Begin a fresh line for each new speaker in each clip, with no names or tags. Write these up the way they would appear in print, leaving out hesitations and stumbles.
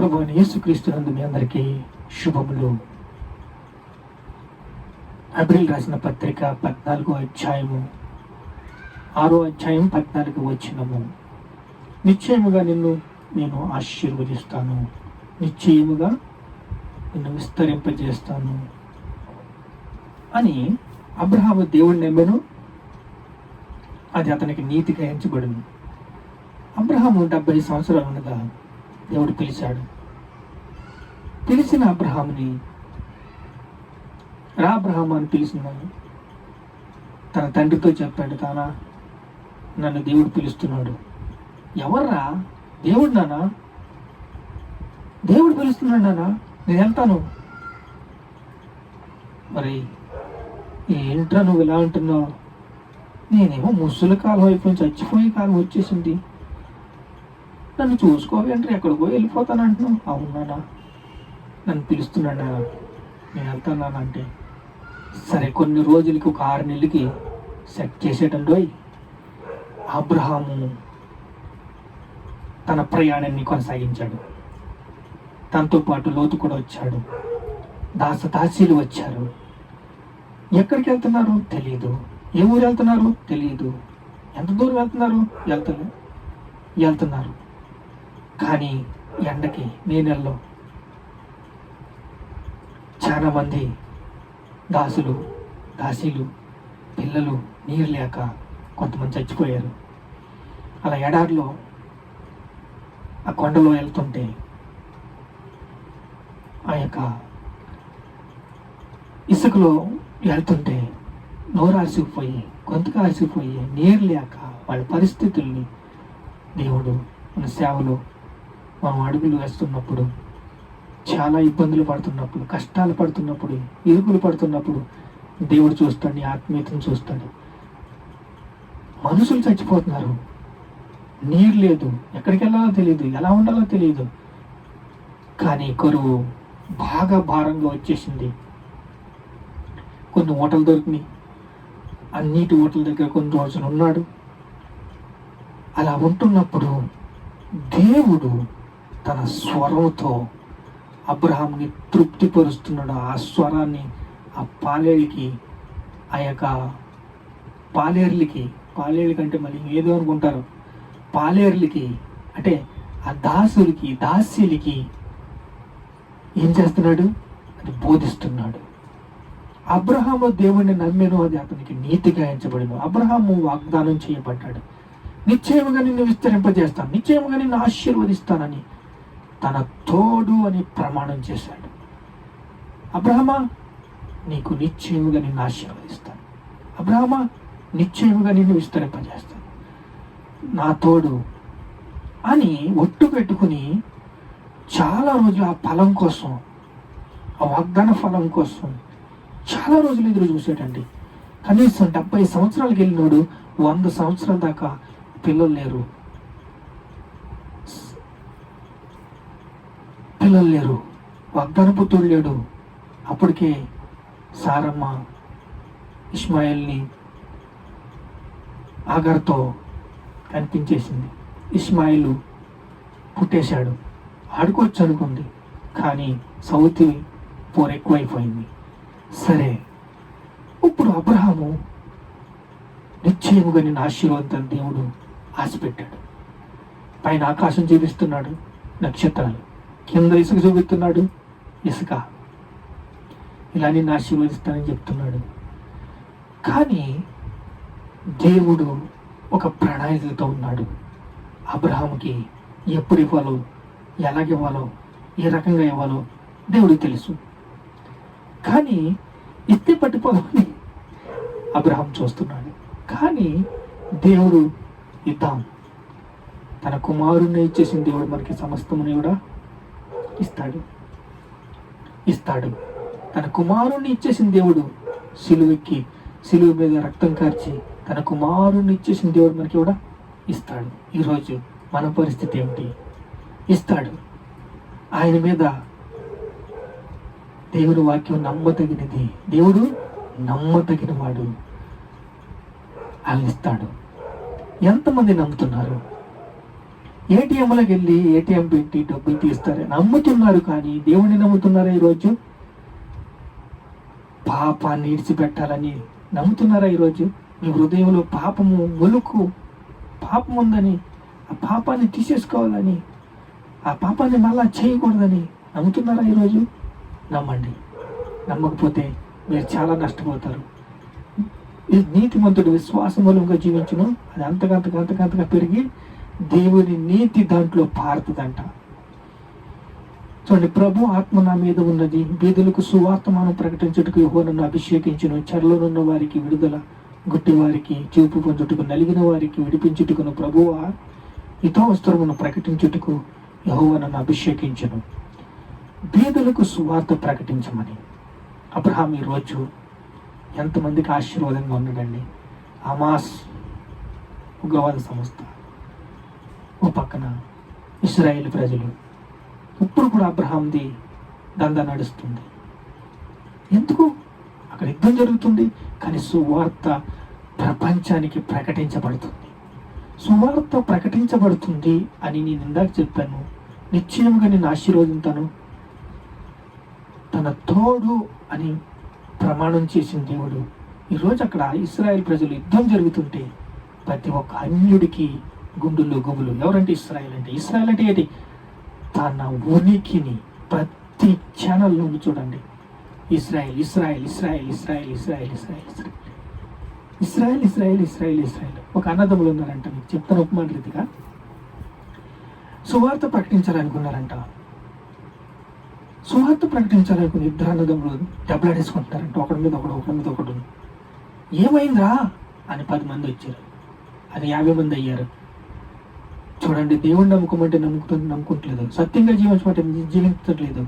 ప్రభువైన యేసుక్రీస్తునందు మీ అందరికీ శుభములు. హెబ్రీయులకు రాసిన పత్రిక 14వ అధ్యాయము 6వ అధ్యాయం 14వ వచనము. నిశ్చయముగా నిన్ను నేను ఆశీర్వదిస్తాను, నిశ్చయముగా నిన్ను విస్తరింపజేస్తాను అని అబ్రహాము దేవుడిని నమ్మెను, అది అతనికి నీతిగా ఎంచబడింది. అబ్రహాము 70 సంవత్సరాలు ఉండగా దేవుడు పిలిచాడు. పిలిచిన అబ్రహాముని రా అబ్రహాము అని పిలిచిన తన తండ్రితో చెప్పాడు, తానా నన్ను దేవుడు పిలుస్తున్నాడు. ఎవర్రా? దేవుడు నానా, దేవుడు పిలుస్తున్నాడు నానా, నేను వెళ్తాను. మరి ఏంట్రా నువ్వు ఇలా అంటున్నావు? నేనేమో ముసలి కాలం అయిపోయి చచ్చిపోయే కాలం వచ్చేసింది, నన్ను చూసుకోవేంటారు, ఎక్కడికో వెళ్ళిపోతాను అంటున్నావు. అవునా, నన్ను పిలుస్తున్నాడా, నేను వెళ్తాను అంటే సరే కొన్ని రోజులకి ఒక 6 నెలలకి సెట్ చేసేటండి. అబ్రహాము తన ప్రయాణాన్ని కొనసాగించాడు. తనతో పాటు లోతు కూడా వచ్చాడు, దాసదాసీలు వచ్చారు. ఎక్కడికి వెళ్తున్నారు తెలియదు, ఏ ఊరు వెళ్తున్నారు తెలియదు, ఎంత దూరం వెళ్తున్నారు వెళ్తున్నారు. కానీ ఎండకి నీళ్ళల్లో చాలా మంది దాసులు దాసీలు పిల్లలు నీరు లేక కొంతమంది చచ్చిపోయారు. అలా ఎడారిలో ఆ కొండలో వెళ్తుంటే ఆ యొక్క ఇసుకలో వెళ్తుంటే నోరు ఆసిపోయి గొంతుకు ఆసిపోయి నీరు లేక వాళ్ళ పరిస్థితుల్ని దేవుడు మన సేవలో మనం అడుగులు వేస్తున్నప్పుడు, చాలా ఇబ్బందులు పడుతున్నప్పుడు, కష్టాలు పడుతున్నప్పుడు, ఇరుకులు పడుతున్నప్పుడు దేవుడు చూస్తాడు, నీ ఆత్మీయతను చూస్తాడు. మనుషులు చచ్చిపోతున్నారు, నీరు లేదు, ఎక్కడికి వెళ్ళాలో తెలియదు, ఎలా ఉండాలో తెలియదు. కానీ కరువు బాగా భారంగా వచ్చేసింది. కొన్ని ఓటలు దొరికినాయి, అన్నిటి ఓటల దగ్గర కొన్ని రోజులు ఉన్నాడు. అలా ఉంటున్నప్పుడు దేవుడు తన స్వరంతో అబ్రహాంని తృప్తిపరుస్తున్నాడు. ఆ స్వరాన్ని ఆ పాలేళ్ళకి, ఆ యొక్క పాలేళ్ళకి అంటే మళ్ళీ ఏదో అనుకుంటారు, పాలేర్లకి అంటే ఆ దాసులకి దాసీలకి ఏం చేస్తున్నాడు? అది బోధిస్తున్నాడు. అబ్రహాము దేవుణ్ణి నమ్మెను, అది అతనికి నీతిగా ఎంచబడిను. అబ్రహాము వాగ్దానం చేయబడ్డాడు, నిశ్చయముగా నిన్ను విస్తరింపజేస్తాను, నిశ్చయముగా నిన్ను ఆశీర్వదిస్తానని తన తోడు అని ప్రమాణం చేశాడు. అబ్రహమా, నీకు నిశ్చయముగా నిన్ను ఆశీర్వదిస్తాను, అబ్రహమా నిశ్చయముగా నిన్ను విస్తరింపజేస్తాను, నా తోడు అని ఒట్టు పెట్టుకుని చాలా రోజులు ఆ ఫలం కోసం, ఆ వాగ్దాన ఫలం కోసం చాలా రోజులు ఎదురు చూసాడండి. కనీసం 70 సంవత్సరాలకు వెళ్ళినోడు 100 సంవత్సరాల దాకా పిల్లలు లేరు, వాగ్దాన పుత్రుడు లేడు. అప్పటికే సారమ్మ ఇష్మాయిల్ని ఆగర్తో కనిపించేసింది. ఇష్మాయిలు పుట్టేశాడు, ఆడుకోవచ్చు అనుకుంది, కానీ సౌతి పోరు ఎక్కువైపోయింది. సరే, ఇప్పుడు అబ్రహాము నిశ్చయముగా నిన్ను ఆశీర్వాదం దేవుడు ఆశపెట్టాడు. పైన ఆకాశం చూపిస్తున్నాడు, నక్షత్రాలు, కింద ఇసుక చూపిస్తున్నాడు, ఇసుక, ఇలా నిన్ను ఆశీర్వదిస్తానని చెప్తున్నాడు. కానీ దేవుడు ఒక ప్రణాళికతో ఉన్నాడు. అబ్రహాముకి ఎప్పుడు ఇవ్వాలో, ఎలాగివ్వాలో, ఏ రకంగా ఇవ్వాలో దేవుడికి తెలుసు. కానీ ఎత్తి పట్టుకోవాలని అబ్రహాం చూస్తున్నాడు. కానీ దేవుడు ఇద్దాం, తన కుమారుణ్ణి ఇచ్చేసిన దేవుడు మనకి సమస్తముని కూడా ఇస్తాడు. తన కుమారుణ్ణి ఇచ్చేసిన దేవుడు సిలువ మీద రక్తం కార్చి తన కుమారుణ్ణి ఇచ్చేసిన దేవుడు మనకి కూడా ఇస్తాడు. ఈరోజు మన పరిస్థితి ఏమిటి? ఇస్తాడు. ఆయన మీద దేవుడు వాక్యం నమ్మదగినది, దేవుడు నమ్మదగిన వాడు, ఆయన ఇస్తాడు. ఎంతమంది నమ్ముతున్నారు? ఏటీఎంలోకి వెళ్ళి ఏటీఎం పెట్టి డబ్బులు తీస్తారు, నమ్ముతున్నారు. కానీ దేవుడిని నమ్ముతున్నారా ఈరోజు? పాపాన్ని విడిచిపెట్టాలని నమ్ముతున్నారా ఈరోజు? మీ హృదయంలో పాపము మొలుకు, పాపం ఉందని, ఆ పాపాన్ని తీసేసుకోవాలని, ఆ పాపాన్ని మళ్ళా చేయకూడదని నమ్ముతున్నారా ఈరోజు? నమ్మండి. నమ్మకపోతే మీరు చాలా నష్టపోతారు. ఈ నీతిమంతుడు విశ్వాసమూలంగా జీవించును, అది అంతకంతగా పెరిగి దేవుని నీతి దాంట్లో పారుతుందంట. చూడండి, ప్రభు ఆత్మ నా మీద ఉన్నది, బీదులకు సువార్తమానం ప్రకటించుటకు యెహోవా నన్ను అభిషేకించును, చెరలోనున్న వారికి విడుదల, గుడ్డి వారికి చూపు పొందుటకు, నలిగిన వారికి విడిపించుటకును, ప్రభువా హితవస్త్రమును ప్రకటించుటకు యెహోవా నన్ను అభిషేకించును. బీదులకు సువార్త ప్రకటించమని అబ్రహాం ఈరోజు ఎంతమందికి ఆశీర్వాదంగా ఉన్నాడండి. హమాస్ ఉగ్రవాద సంస్థ ఓ పక్కన, ఇశ్రాయేల్ ప్రజలు, ఇప్పుడు కూడా అబ్రహాంది దందా నడుస్తుంది. ఎందుకు? అక్కడ యుద్ధం జరుగుతుంది, కానీ సువార్త ప్రపంచానికి ప్రకటించబడుతుంది. సువార్త ప్రకటించబడుతుంది అని నేను ఇందాక చెప్పాను. నిశ్చయంగా నేను ఆశీర్వదింతాను. తన తోడు అని ప్రమాణం చేసిన దేవుడు ఈరోజు అక్కడ ఇశ్రాయేల్ ప్రజలు యుద్ధం జరుగుతుంటే ప్రతి ఒక్క అన్యుడికి గుండెల్లో గుబులు. ఎవరంటే ఇశ్రాయేల్ అంటే. ఇశ్రాయేల్ అంటే ఏంటి? తన ఉనికిని ప్రతి ఛానల్ నుండి చూడండి, Israel Israel Israel Israel Israel Israel Israel Israel Israel Israel. ఒక అన్నదమ్ములు ఉన్నారంట, మీకు చెప్తాను ఉపమాన రీతిగా. సువార్త ప్రకటించాలనుకున్నారంట. సువార్త ప్రకటించాలనుకుని ఇద్దరు అన్నదమ్ములు దెబ్బలాడేసుకుంటున్నారంట, ఒకడి మీద ఒకడు. ఏమైందిరా అని 10 మంది వచ్చారు, అది 50 మంది అయ్యారు. చూడండి, దేవుడు నమ్ముకోమంటే నమ్ముకుంటలేదు, సత్యంగా జీవించమంటే జీవించట్లేదు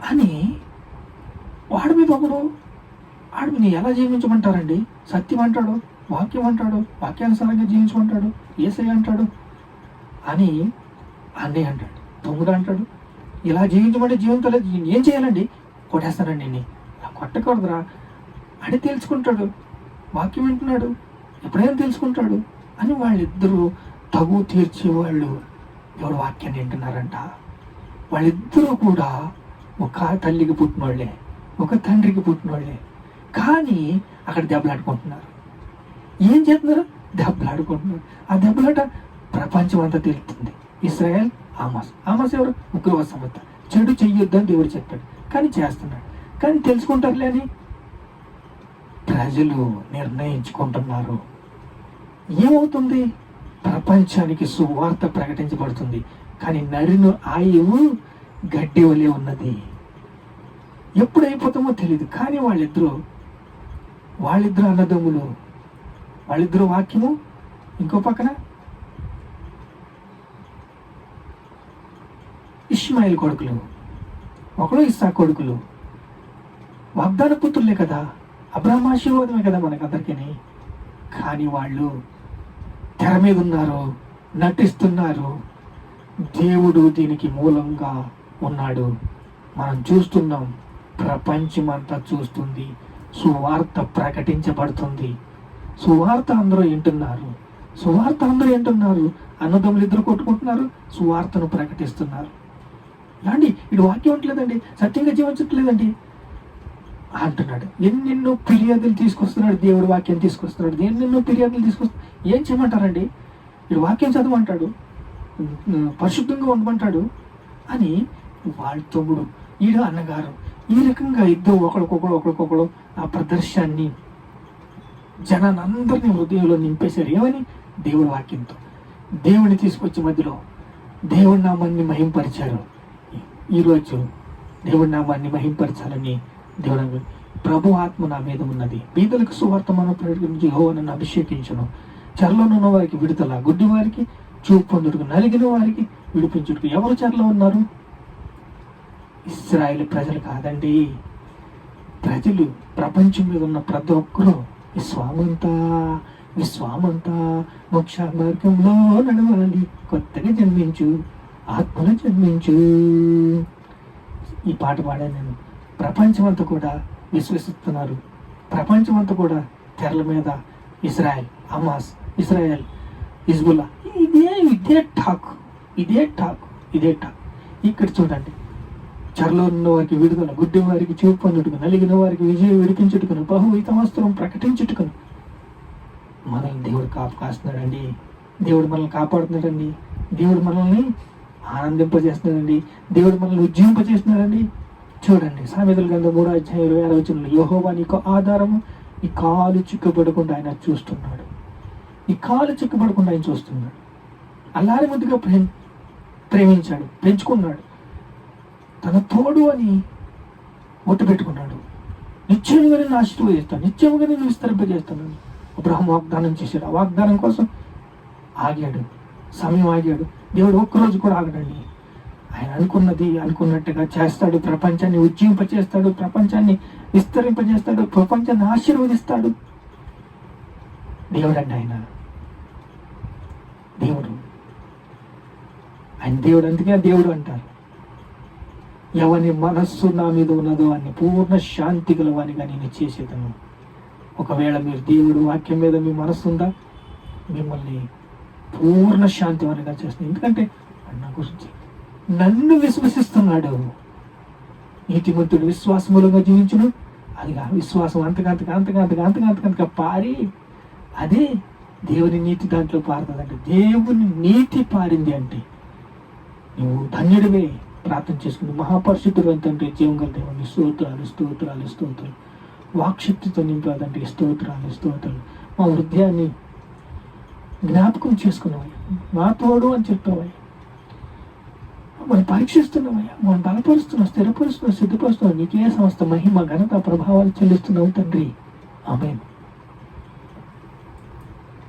అని వాడి మీద ఆడిని ఎలా జీవించమంటారండి? సత్యం అంటాడు, వాక్యం అంటాడు, వాక్యానుసారంగా జీవించమంటాడు, యేసయ్య అంటాడు అని అన్నీ అంటాడు, తమ్ముడు అంటాడు. ఇలా జీవించమంటే జీవించలేదు, ఏం చేయాలండి? కొట్టేస్తానండి, నేను ఇలా కొట్టకూడదురా అని తెలుసుకుంటాడు. వాక్యం వింటున్నాడు, ఎప్పుడైనా తెలుసుకుంటాడు అని వాళ్ళిద్దరూ తగు తీర్చేవాళ్ళు ఎవరు వాక్యాన్ని వింటున్నారంట. వాళ్ళిద్దరూ కూడా ఒక తల్లికి పుట్టినోళ్ళే, ఒక తండ్రికి పుట్టినోళ్ళే, కానీ అక్కడ దెబ్బలాడుకుంటున్నారు. ఏం చేస్తున్నారు? దెబ్బలాడుకుంటున్నారు. ఆ దెబ్బలాట ప్రపంచం అంతా తెలుస్తుంది. ఇశ్రాయేల్, ఆమాస్ ఎవరు? ఉగ్రవాద సంస్థ. చెడు చెయ్యొద్దని దేవుడు చెప్పాడు, కానీ చేస్తున్నాడు. కానీ తెలుసుకుంటారులే అని ప్రజలు నిర్ణయించుకుంటున్నారు. ఏమవుతుంది? ప్రపంచానికి సువార్త ప్రకటించబడుతుంది, కానీ నరిను ఆయువు గడ్డి వలె ఉన్నది. ఎప్పుడు అయిపోతామో తెలియదు. కానీ వాళ్ళిద్దరు అన్నదమ్ములు, వాళ్ళిద్దరు వాక్యము, ఇంకో పక్కన ఇష్మాయిల్ కొడుకులు, ఒకడు ఇస్సాకు కొడుకులు. వాగ్దాన పుత్రులే కదా, అబ్రహాం ఆశీర్వాదమే కదా మనకందరికీ. కానీ వాళ్ళు తెర మీద ఉన్నారు, నటిస్తున్నారు. దేవుడు దీనికి మూలంగా ఉన్నాడు. మనం చూస్తున్నాం, ప్రపంచమంతా చూస్తుంది. సువార్త ప్రకటించబడుతుంది. సువార్త అందరూ వింటున్నారు. అన్నదమ్ములు ఇద్దరు కొట్టుకుంటున్నారు, సువార్తను ప్రకటిస్తున్నారు. ఏమండి, ఇటు వాక్యం ఉండలేదండి, సత్యంగా జీవించట్లేదండి అంటున్నాడు. ఎన్నెన్నో ఫిర్యాదులు తీసుకొస్తున్నాడు, దేవుడు వాక్యం తీసుకొస్తున్నాడు, ఎన్నెన్నో ఫిర్యాదులు తీసుకొస్తున్నాడు. ఏం చేయమంటారండి? ఇటు వాక్యం చదవమంటాడు, పరిశుద్ధంగా ఉండమంటాడు అని వాళ్ళ తమ్ముడు, ఈడు అన్నగారు, ఈ రకంగా ఇద్దరు ఒకరికొకరు ఆ ప్రదర్శనాన్ని జనాన్ని అందరినీ హృదయంలో నింపేశారు. ఏమని? దేవుడి వాక్యంతో. దేవుని తీసుకొచ్చి మధ్యలో దేవుడి నామాన్ని మహింపరిచారు. ఈరోజు దేవుడి నామాన్ని మహింపరచాలని దేవుడు, ప్రభు ఆత్మ నా మీద ఉన్నది, బీదలకు సువార్తమానం ప్రకటించి యెహోవా నన్ను అభిషేకించును, చెరలోనున్న వారికి విడుదల, గుడ్డి వారికి చూపు పొందుటకు, నలిగిన వారికి విడిపించుటకు. ఎవరు చెరలో ఉన్నారు? ఇశ్రాయేలు ప్రజలు కాదండి. ప్రజలు, ప్రపంచం మీద ఉన్న ప్రతి ఒక్కరూ విశ్వామంతా మోక్ష మార్గంలో నడవాలి, కొత్తగా జన్మించు, ఆత్మలో జన్మించు. ఈ పాట పాడాను నేను. ప్రపంచమంతా కూడా విశ్వసిస్తున్నారు. ప్రపంచమంతా కూడా తెరల మీద ఇస్రాయేల్, హమాస్, హిజ్బుల్లా, ఇదే టాక్. ఇక్కడ చూడండి, చెరలో ఉన్న వారికి విడుదల, గుడ్డి వారికి చూపు పొందుటకు, నలిగిన వారికి విజయం విడిపించుటకును, బహుహితవస్త్రం ప్రకటించుటకును మనల్ని దేవుడు కాస్తున్నాడండి. దేవుడు మనల్ని కాపాడుతున్నాడండి. దేవుడు మనల్ని ఆనందింపజేస్తున్నాడండి. దేవుడు మనల్ని ఉజ్జీవింపజేస్తున్నాడండి. చూడండి, సామెతల గ్రంథం 3:26 యెహోవా నీకు ఆధారము, నీ కాలు చిక్కుపడకుండా ఆయన చూస్తున్నాడు. అల్లారి ముద్దుగా ప్రేమించాడు, పెంచుకున్నాడు, తన తోడు అని ఒట్టు పెట్టుకున్నాడు. నిత్యముగా నేను ఆశీర్వదిస్తాను, నిత్యముగా నేను విస్తరింపజేస్తాను. అబ్రహాం వాగ్దానం చేశాడు. ఆ వాగ్దానం కోసం ఆగాడు, సమయం ఆగాడు. దేవుడు ఒక్కరోజు కూడా ఆగడండి. ఆయన అనుకున్నట్టుగా చేస్తాడు. ప్రపంచాన్ని ఉజ్జీవింపచేస్తాడు, ప్రపంచాన్ని విస్తరింపజేస్తాడు, ప్రపంచాన్ని ఆశీర్వదిస్తాడు. దేవుడు అండి ఆయన దేవుడు. అందుకే దేవుడు అంటారు, ఎవని మనస్సు నా మీద ఉన్నదో అని పూర్ణ శాంతి గలవానిగా నేను చేసేదను. ఒకవేళ మీరు దేవుడు వాక్యం మీద మీ మనస్సు ఉందా, మిమ్మల్ని పూర్ణ శాంతివానిగా చేస్తుంది. ఎందుకంటే నా గురించి నన్ను విశ్వసిస్తున్నాడు. నీతిమంతుడు విశ్వాసములుగా జీవించును, అది విశ్వాసం అంతగా పారి, అదే దేవుని నీతి దాంట్లో పారుతుందంటే, దేవుని నీతి పారింది అంటే నువ్వు ధన్యుడివే. ప్రార్థన చేసుకుని, మహాపరిశుద్ధుడు తండ్రి, జీవం గల దేవుని స్తోత్రాలు, వాక్శక్తితో నింపాదంటే స్తోత్రాలు. మా హృదయాన్ని జ్ఞాపకం చేసుకున్నావయ్యా, నా తోడు అని చెప్పావయ్యా. మనం పరీక్షిస్తున్నావయ్యా, మనం బలపరుస్తున్నావు, స్థిరపరుస్తున్నావు, సిద్ధపరుస్తున్నావు. నీకే సమస్త మహిమ, ఘనత, ప్రభావాలు చెల్లిస్తున్నావు తండ్రి. ఆమేన్.